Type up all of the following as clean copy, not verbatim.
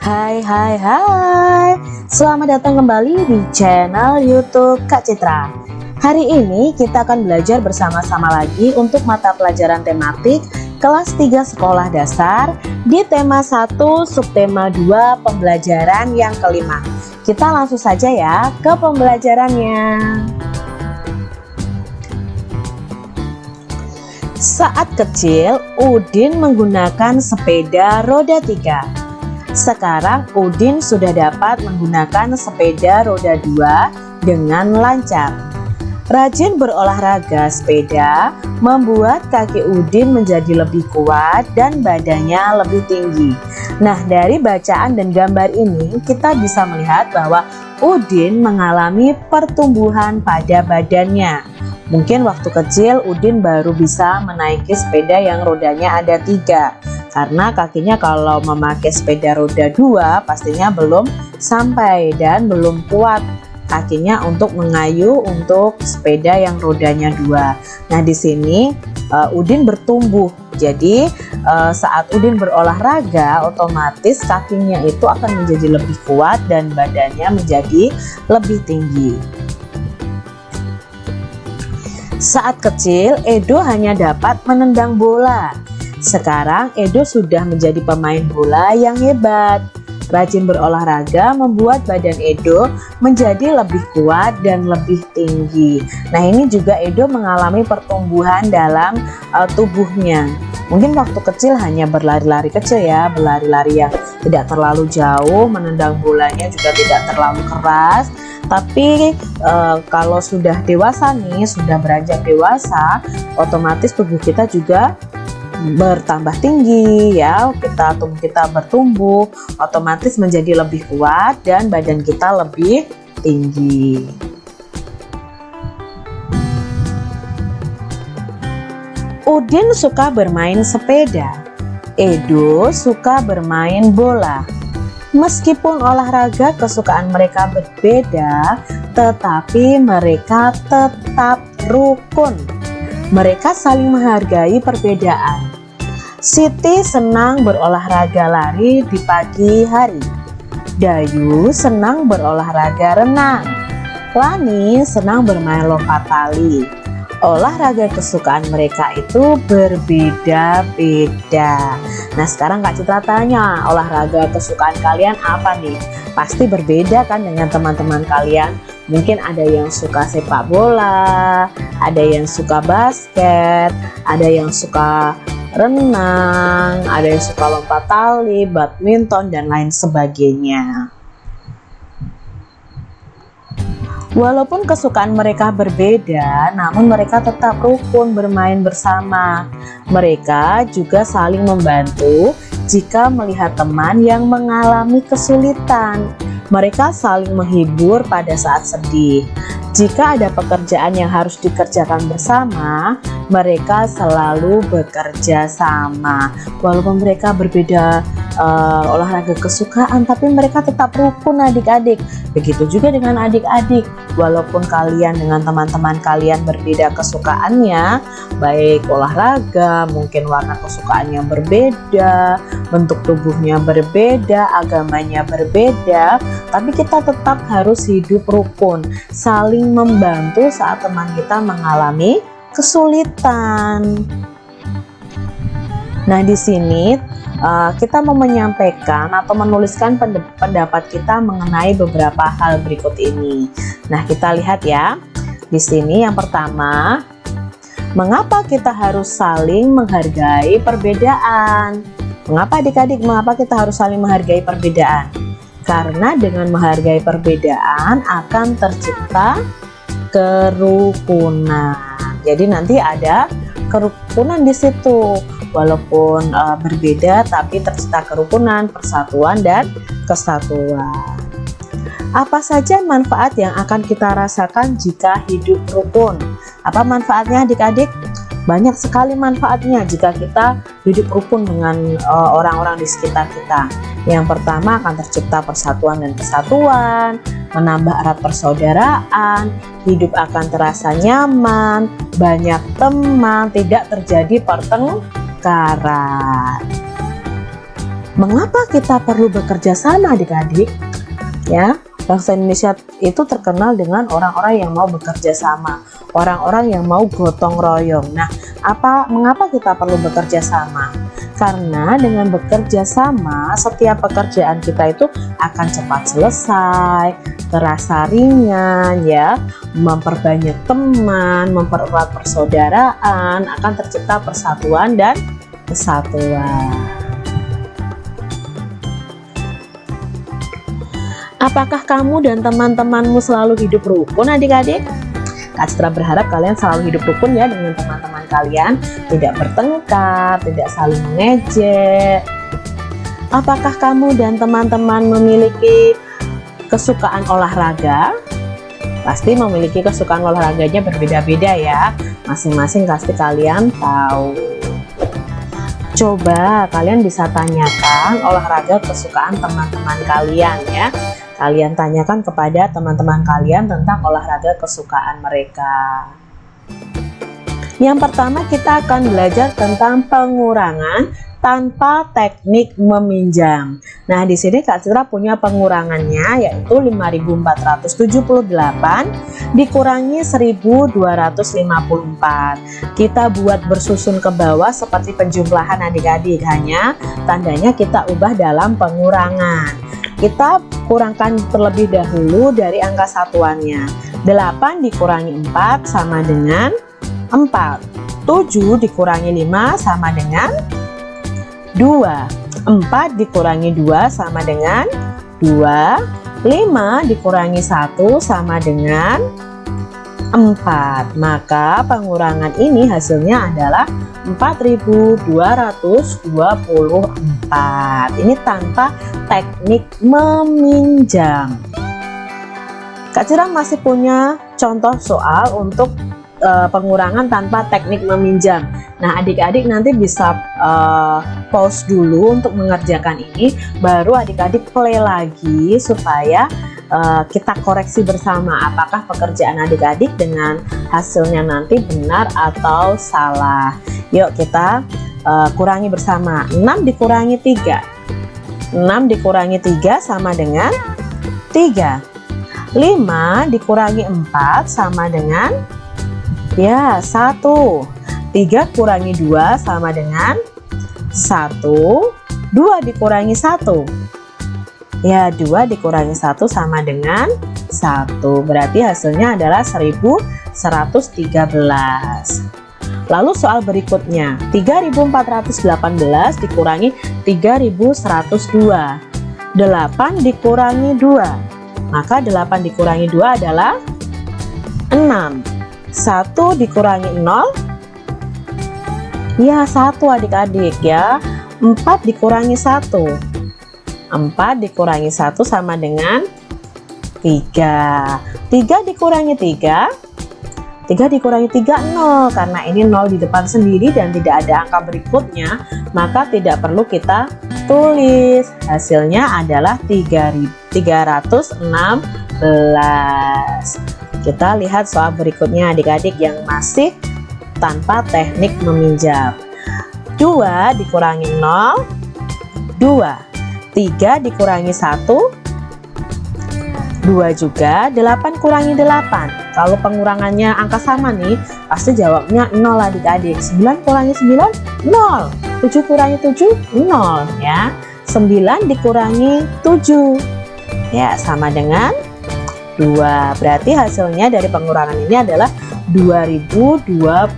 Hai, selamat datang kembali di channel YouTube Kak Citra. Hari ini kita akan belajar bersama-sama lagi untuk mata pelajaran tematik kelas 3 sekolah dasar di tema 1 subtema 2 pembelajaran yang kelima. Kita langsung saja ya ke pembelajarannya. Saat kecil, Udin menggunakan sepeda roda 3. Sekarang Udin sudah dapat menggunakan sepeda roda 2 dengan lancar. Rajin berolahraga sepeda membuat kaki Udin menjadi lebih kuat dan badannya lebih tinggi. Nah, dari bacaan dan gambar ini kita bisa melihat bahwa Udin mengalami pertumbuhan pada badannya. Mungkin waktu kecil Udin baru bisa menaiki sepeda yang rodanya ada 3. Karena kakinya kalau memakai sepeda roda 2 pastinya belum sampai dan belum kuat kakinya untuk mengayuh untuk sepeda yang rodanya 2. Nah, di sini Udin bertumbuh. Jadi saat Udin berolahraga, otomatis kakinya itu akan menjadi lebih kuat dan badannya menjadi lebih tinggi. Saat kecil, Edo hanya dapat menendang bola. Sekarang Edo sudah menjadi pemain bola yang hebat. Rajin berolahraga membuat badan Edo menjadi lebih kuat dan lebih tinggi. Nah, ini juga Edo mengalami pertumbuhan dalam tubuhnya. Mungkin waktu kecil hanya berlari-lari kecil ya, berlari-lari yang tidak terlalu jauh, menendang bolanya juga tidak terlalu keras. Tapi kalau sudah dewasa nih, sudah beranjak dewasa, otomatis tubuh kita juga bertambah tinggi ya, tubuh kita bertumbuh, otomatis menjadi lebih kuat dan badan kita lebih tinggi. Udin suka bermain sepeda, Edo suka bermain bola. Meskipun olahraga kesukaan mereka berbeda, tetapi mereka tetap rukun. Mereka saling menghargai perbedaan. Siti senang berolahraga lari di pagi hari. Dayu senang berolahraga renang. Lani senang bermain lompat tali. Olahraga kesukaan mereka itu berbeda-beda. Nah, sekarang Kak Citra tanya, olahraga kesukaan kalian apa nih? Pasti berbeda kan dengan teman-teman kalian. Mungkin ada yang suka sepak bola, ada yang suka basket, ada yang suka renang, ada yang suka lompat tali, badminton, dan lain sebagainya. Walaupun kesukaan mereka berbeda, namun mereka tetap rukun bermain bersama. Mereka juga saling membantu jika melihat teman yang mengalami kesulitan. Mereka saling menghibur pada saat sedih. Jika ada pekerjaan yang harus dikerjakan bersama, mereka selalu bekerja sama. Walaupun mereka berbeda olahraga kesukaan, tapi mereka tetap rukun adik-adik. Begitu juga dengan adik-adik. Walaupun kalian dengan teman-teman kalian berbeda kesukaannya, baik olahraga, mungkin warna kesukaannya berbeda, bentuk tubuhnya berbeda, agamanya berbeda, tapi kita tetap harus hidup rukun, saling membantu saat teman kita mengalami kesulitan. Nah, di sini kita mau menyampaikan atau menuliskan pendapat kita mengenai beberapa hal berikut ini. Nah, kita lihat ya. Di sini yang pertama, mengapa kita harus saling menghargai perbedaan? Mengapa adik-adik, mengapa kita harus saling menghargai perbedaan? Karena dengan menghargai perbedaan akan tercipta kerukunan. Jadi nanti ada kerukunan di situ. Walaupun berbeda tapi tercipta kerukunan, persatuan, dan kesatuan. Apa saja manfaat yang akan kita rasakan jika hidup rukun? Apa manfaatnya adik-adik? Banyak sekali manfaatnya jika kita hidup rukun dengan orang-orang di sekitar kita. Yang pertama, akan tercipta persatuan dan kesatuan, menambah erat persaudaraan, hidup akan terasa nyaman, banyak teman, tidak terjadi pertengkaran. Mengapa kita perlu bekerja sama adik-adik? Ya, bangsa Indonesia itu terkenal dengan orang-orang yang mau bekerja sama, orang-orang yang mau gotong royong. Nah, mengapa kita perlu bekerja sama? Karena dengan bekerja sama, setiap pekerjaan kita itu akan cepat selesai, terasa ringan ya, memperbanyak teman, mempererat persaudaraan, akan tercipta persatuan dan kesatuan. Apakah kamu dan teman-temanmu selalu hidup rukun adik-adik? Kak Citra berharap kalian selalu hidup rukun ya dengan teman-teman kalian, tidak bertengkar, tidak saling mengejek. Apakah kamu dan teman-teman memiliki kesukaan olahraga? Pasti memiliki kesukaan olahraganya berbeda-beda ya, masing-masing pasti kalian tahu. Coba kalian bisa tanyakan olahraga kesukaan teman-teman kalian ya. Kalian tanyakan kepada teman-teman kalian tentang olahraga kesukaan mereka. Yang pertama kita akan belajar tentang pengurangan tanpa teknik meminjam. Nah, di sini Kak Citra punya pengurangannya yaitu 5.478 dikurangi 1.254. Kita buat bersusun ke bawah seperti penjumlahan adik-adik, hanya tandanya kita ubah dalam pengurangan. Kita kurangkan terlebih dahulu dari angka satuannya. 8 dikurangi 4 sama dengan 4. 7 dikurangi 5 sama dengan 2. 4 dikurangi 2 sama dengan 2. 5 dikurangi 1 sama dengan 4. Maka pengurangan ini hasilnya adalah 4.224. Ini tanpa teknik meminjam. Kak Citra masih punya contoh soal untuk pengurangan tanpa teknik meminjam. Nah, adik-adik nanti bisa pause dulu untuk mengerjakan ini, baru adik-adik play lagi supaya kita koreksi bersama apakah pekerjaan adik-adik dengan hasilnya nanti benar atau salah. Yuk kita kurangi bersama. 6 dikurangi 3. 6 dikurangi 3 sama dengan 3. 5 dikurangi 4 sama dengan 1. 3 kurangi 2 sama dengan 1. 2 dikurangi 1. 2 dikurangi 1 sama dengan 1. Berarti hasilnya adalah 1113. Lalu soal berikutnya, 3.418 dikurangi 3.102. 8 dikurangi 2. Maka 8 dikurangi 2 adalah 6. 1 dikurangi 0. 1 adik-adik ya. 4 dikurangi 1. 4 dikurangi 1 sama dengan 3. 3 dikurangi 3. 3 dikurangi 3, 0. Karena ini 0 di depan sendiri dan tidak ada angka berikutnya, maka tidak perlu kita tulis. Hasilnya adalah 316. Kita lihat soal berikutnya adik-adik yang masih tanpa teknik meminjam. 2 dikurangi 0, 2. 3 dikurangi 1, 2 juga. 8 kurangi 8. Kalau pengurangannya angka sama nih, pasti jawabnya 0 adik-adik. 9 kurangi 9, 0. 7 kurangi 7, 0 ya. 9 dikurangi 7 sama dengan 2. Berarti hasilnya dari pengurangan ini adalah 2022.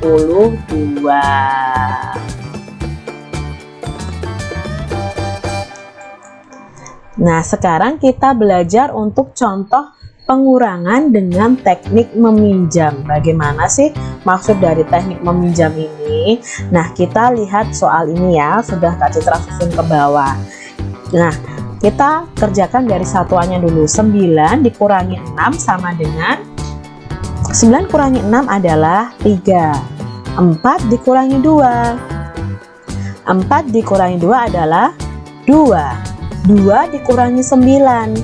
Nah, sekarang kita belajar untuk contoh pengurangan dengan teknik meminjam. Bagaimana sih maksud dari teknik meminjam ini? Nah, kita lihat soal ini ya, sudah Kak Citra susun ke bawah. Nah, kita kerjakan dari satuannya dulu. 9 dikurangi 6 sama dengan 9 kurangi 6 adalah 3. 4 dikurangi 2. 4 dikurangi 2 adalah 2. 2 dikurangi 9.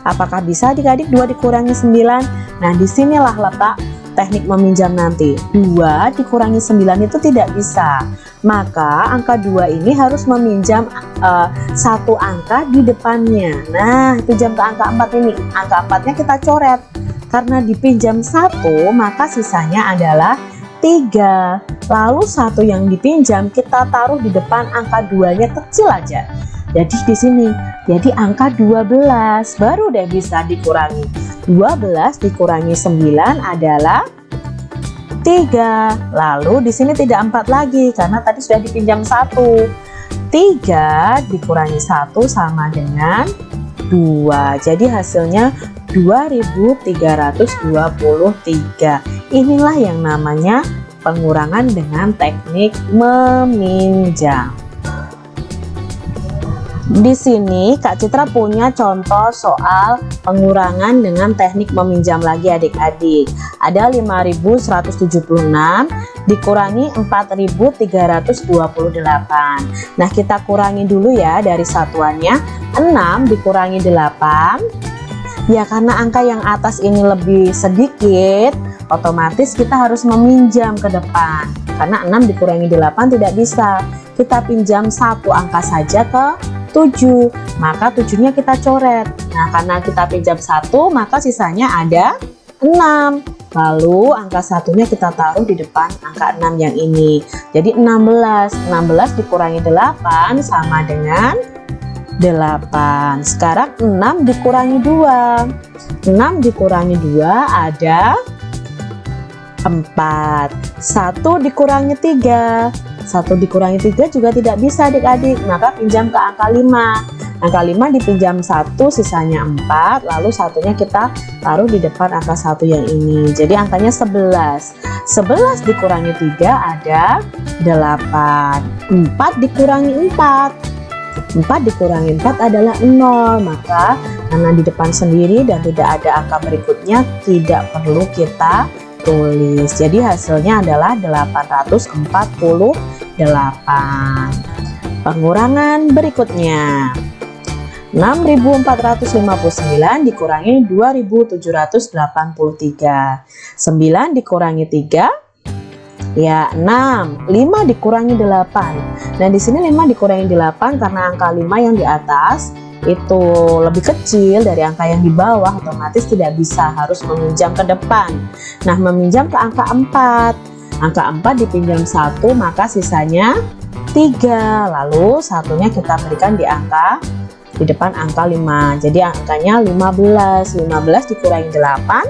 Apakah bisa adik-adik 2 dikurangi 9? Nah, disinilah letak teknik meminjam nanti. 2 dikurangi 9 itu tidak bisa. maka angka 2 ini harus meminjam satu angka di depannya. Nah, pinjam ke angka 4 ini, angka 4-nya kita coret. Karena dipinjam 1, maka sisanya adalah 3. Lalu 1 yang dipinjam kita taruh di depan angka 2-nya kecil aja. Jadi di sini, jadi angka 12 baru deh bisa dikurangi. 12 dikurangi 9 adalah 3. Lalu di sini tidak 4 lagi karena tadi sudah dipinjam 1. 3 dikurangi 1 sama dengan 2. Jadi hasilnya 2323. Inilah yang namanya pengurangan dengan teknik meminjam. Di sini Kak Citra punya contoh soal pengurangan dengan teknik meminjam lagi adik-adik. Ada 5.176 dikurangi 4.328. Nah, kita kurangi dulu ya dari satuannya. 6 dikurangi 8. Ya, karena angka yang atas ini lebih sedikit, otomatis kita harus meminjam ke depan. Karena 6 dikurangi 8 tidak bisa. Kita pinjam satu angka saja ke 7, maka 7-nya kita coret. Nah, karena kita pinjam 1, maka sisanya ada 6. Lalu angka satunya kita taruh di depan angka 6 yang ini. Jadi 16 dikurangi 8 sama dengan 8. Sekarang 6 dikurangi 2. 6 dikurangi 2 ada 4. 1 dikurangi 3. 1 dikurangi 3 juga tidak bisa adik-adik, maka pinjam ke angka 5. Angka 5 dipinjam 1, sisanya 4, lalu satunya kita taruh di depan angka 1 yang ini. Jadi angkanya 11. 11 dikurangi 3 ada 8. 4 dikurangi 4. 4 dikurangi 4 adalah 0, maka karena di depan sendiri dan tidak ada angka berikutnya, tidak perlu kita tulis. Jadi hasilnya adalah 848. Pengurangan berikutnya, 6.459 dikurangi 2.783. 9 dikurangi 3 ya 6. 5 dikurangi 8. Nah, di sini 5 dikurangi 8 karena angka 5 yang di atas itu lebih kecil dari angka yang di bawah, otomatis tidak bisa, harus meminjam ke depan. Nah, meminjam ke angka 4. Angka 4 dipinjam 1, maka sisanya 3. Lalu satunya kita berikan di depan angka 5. Jadi angkanya 15. 15 dikurangi 8,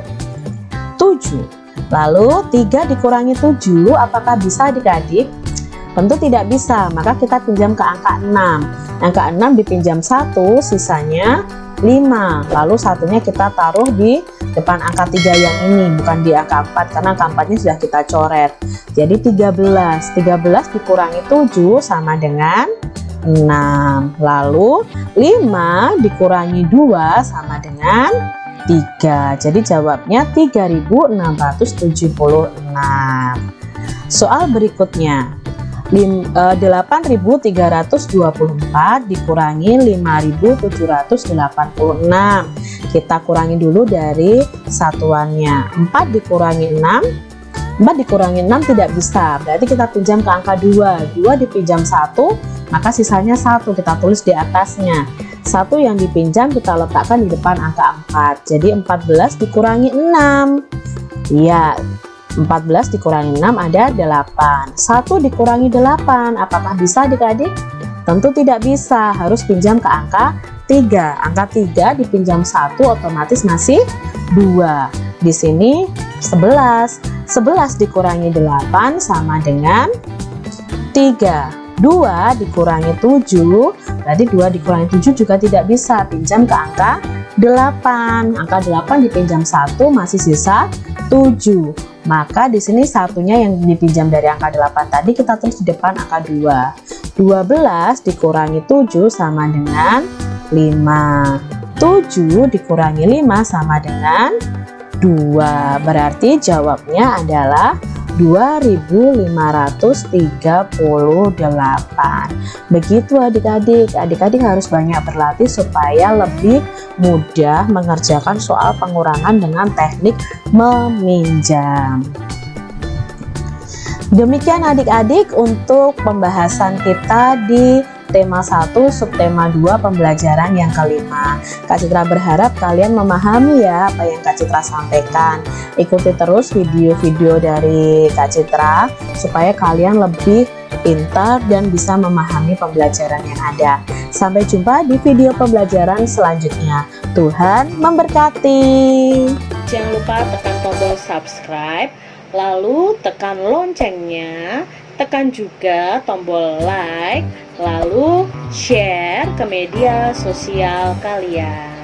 7. Lalu 3 dikurangi 7, apakah bisa adik-adik? Tentu tidak bisa, maka kita pinjam ke angka 6. Angka 6 dipinjam 1, sisanya 5. Lalu satunya kita taruh di depan angka 3 yang ini, bukan di angka 4 karena angka 4-nya sudah kita coret. Jadi 13. 13 dikurangi 7 sama dengan 6. Lalu 5 dikurangi 2 sama dengan 3. Jadi jawabnya 3.676. Soal berikutnya, 8.324 dikurangi 5.786. Kita kurangi dulu dari satuannya. 4 dikurangi 6. 4 dikurangi 6 tidak bisa, berarti kita pinjam ke angka 2. 2 dipinjam 1, maka sisanya 1, kita tulis di atasnya. 1 yang dipinjam kita letakkan di depan angka 4. Jadi 14 dikurangi 6. Ya, 14 dikurangi 6 ada 8. 1 dikurangi 8, apakah bisa adik-adik? Tentu tidak bisa, harus pinjam ke angka 3. Angka 3 dipinjam 1, otomatis masih 2. Di sini 11. 11 dikurangi 8 sama dengan 3. 2 dikurangi 7, berarti 2 dikurangi 7 juga tidak bisa, pinjam ke angka 8. Angka 8 dipinjam 1, masih sisa 7. Maka di sini satunya yang dipinjam dari angka 8 tadi kita tulis di depan angka 2. 12 dikurangi 7 sama dengan 5. 7 dikurangi 5 sama dengan 2. Berarti jawabnya adalah 2.538. Begitu adik-adik. Adik-adik harus banyak berlatih supaya lebih mudah mengerjakan soal pengurangan dengan teknik meminjam. Demikian adik-adik untuk pembahasan kita di tema 1 subtema 2 pembelajaran yang kelima. Kak Citra berharap kalian memahami ya apa yang Kak Citra sampaikan. Ikuti terus video-video dari Kak Citra supaya kalian lebih pintar dan bisa memahami pembelajaran yang ada. Sampai jumpa di video pembelajaran selanjutnya. Tuhan memberkati. Jangan lupa tekan tombol subscribe, lalu tekan loncengnya, tekan juga tombol like, lalu share ke media sosial kalian.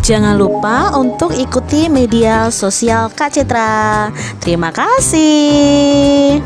Jangan lupa untuk ikuti media sosial Kak Citra. Terima kasih.